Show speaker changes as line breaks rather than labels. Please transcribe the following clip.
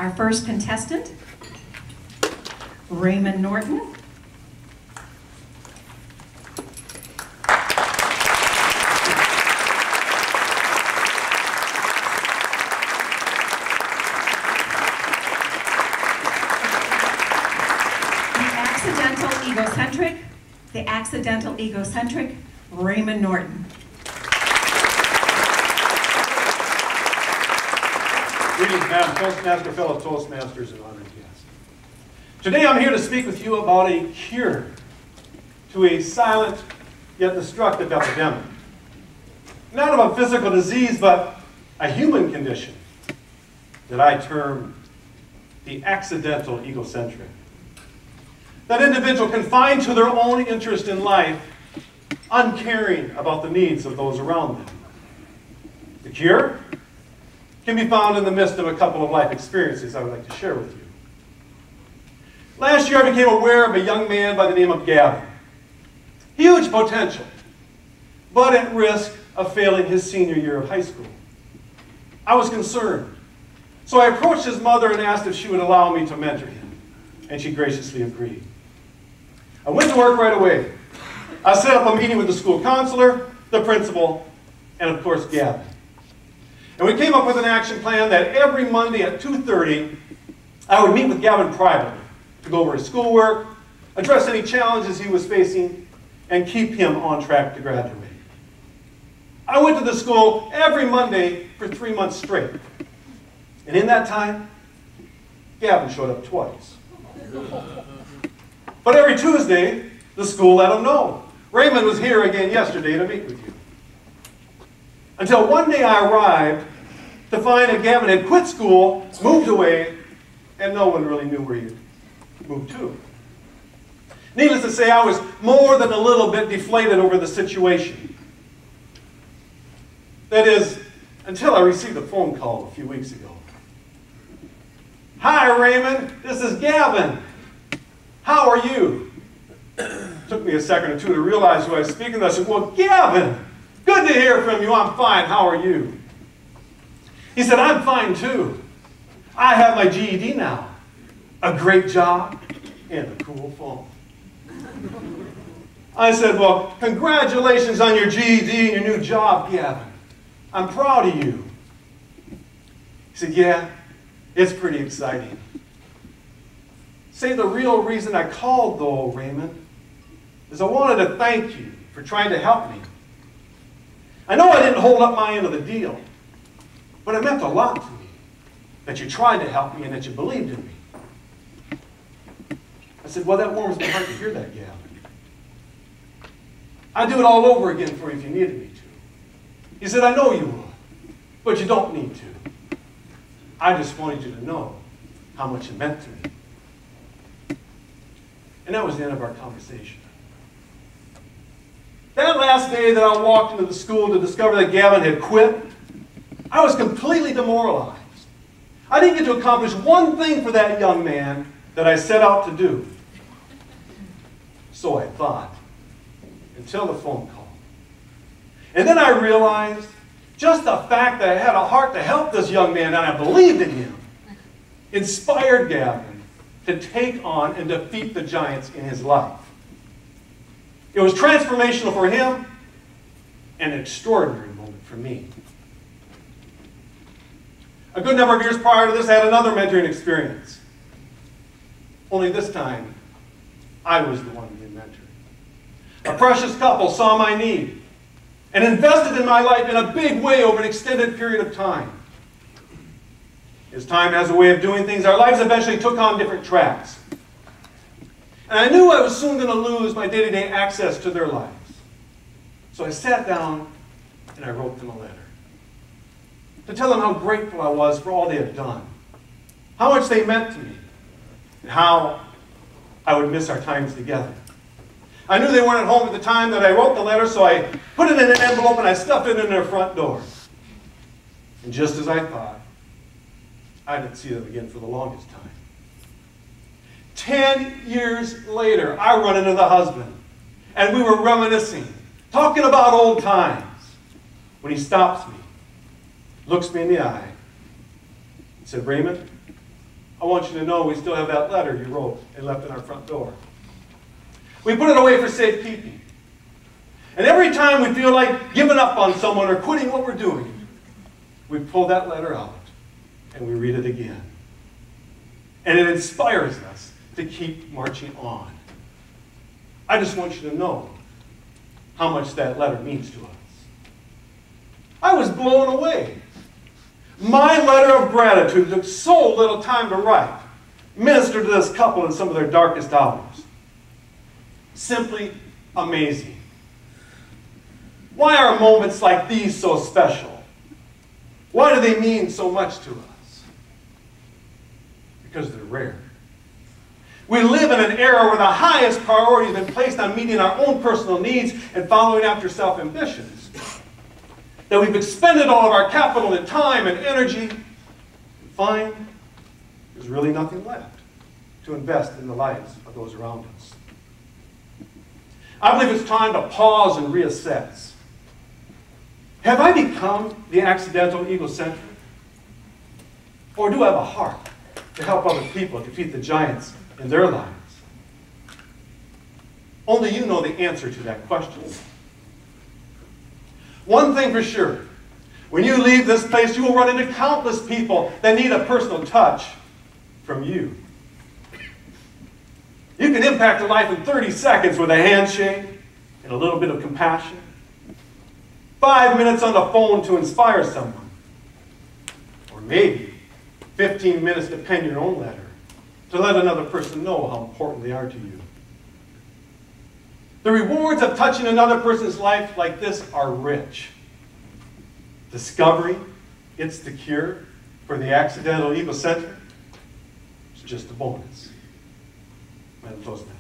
Our first contestant, Raymond Norton. The accidental egocentric, Raymond Norton.
Greetings, Madam Toastmaster, fellow Toastmasters, and honored guests. Today I'm here to speak with you about a cure to a silent yet destructive epidemic. Not of a physical disease, but a human condition that I term the accidental egocentric. That individual confined to their own interest in life, uncaring about the needs of those around them. The cure can be found in the midst of a couple of life experiences I would like to share with you. Last year I became aware of a young man by the name of Gavin. Huge potential, but at risk of failing his senior year of high school. I was concerned, so I approached his mother and asked if she would allow me to mentor him, and she graciously agreed. I went to work right away. I set up a meeting with the school counselor, the principal, and of course Gavin. And we came up with an action plan that every Monday at 2:30, I would meet with Gavin privately to go over his schoolwork, address any challenges he was facing, and keep him on track to graduate. I went to the school every Monday for 3 months straight. And in that time, Gavin showed up twice. But every Tuesday, the school let him know. Raymond was here again yesterday to meet with you. Until one day I arrived to find that Gavin had quit school, moved away, and no one really knew where he moved to. Needless to say, I was more than a little bit deflated over the situation. That is, until I received a phone call a few weeks ago. "Hi, Raymond, this is Gavin. How are you?" It took me a second or two to realize who I was speaking to. I said, "Well, Gavin, good to hear from you. I'm fine. How are you?" He said, "I'm fine too. I have my GED now, a great job, and a cool phone." I said, "Well, congratulations on your GED and your new job, Gavin. I'm proud of you." He said, "Yeah, it's pretty exciting. Say the real reason I called, though, Raymond, is I wanted to thank you for trying to help me. I know I didn't hold up my end of the deal, but it meant a lot to me that you tried to help me and that you believed in me." I said, "Well, that warms my heart to hear that, Gavin. I'd do it all over again for you if you needed me to." He said, "I know you would, but you don't need to. I just wanted you to know how much it meant to me." And that was the end of our conversation. That last day that I walked into the school to discover that Gavin had quit, I was completely demoralized. I didn't get to accomplish one thing for that young man that I set out to do. So I thought, until the phone call. And then I realized just the fact that I had a heart to help this young man and I believed in him inspired Gavin to take on and defeat the giants in his life. It was transformational for him and an extraordinary moment for me. A good number of years prior to this, I had another mentoring experience. Only this time, I was the one being mentored. A precious couple saw my need and invested in my life in a big way over an extended period of time. As time has a way of doing things, our lives eventually took on different tracks. And I knew I was soon going to lose my day-to-day access to their lives. So I sat down and I wrote them a letter to tell them how grateful I was for all they had done, how much they meant to me, and how I would miss our times together. I knew they weren't at home at the time that I wrote the letter, so I put it in an envelope and I stuffed it in their front door. And just as I thought, I didn't see them again for the longest time. 10 years later, I run into the husband, and we were reminiscing, talking about old times, when he stops me, looks me in the eye, and said, "Raymond, I want you to know we still have that letter you wrote and left in our front door. We put it away for safekeeping. And every time we feel like giving up on someone or quitting what we're doing, we pull that letter out and we read it again. And it inspires us to keep marching on. I just want you to know how much that letter means to us. I was blown away. My letter of gratitude took so little time to write. Ministered to this couple in some of their darkest hours. Simply amazing. Why are moments like these so special? Why do they mean so much to us? Because they're rare. We live in an era where the highest priority has been placed on meeting our own personal needs and following after self-ambitions. That we've expended all of our capital and time and energy and find there's really nothing left to invest in the lives of those around us. I believe it's time to pause and reassess. Have I become the accidental egocentric? Or do I have a heart to help other people defeat the giants in their lives? Only you know the answer to that question. One thing for sure, when you leave this place, you will run into countless people that need a personal touch from you. You can impact a life in 30 seconds with a handshake and a little bit of compassion. 5 minutes on the phone to inspire someone. Or maybe 15 minutes to pen your own letter to let another person know how important they are to you. The rewards of touching another person's life like this are rich. Discovering it's the cure for the accidental egocentric is just a bonus. Close now.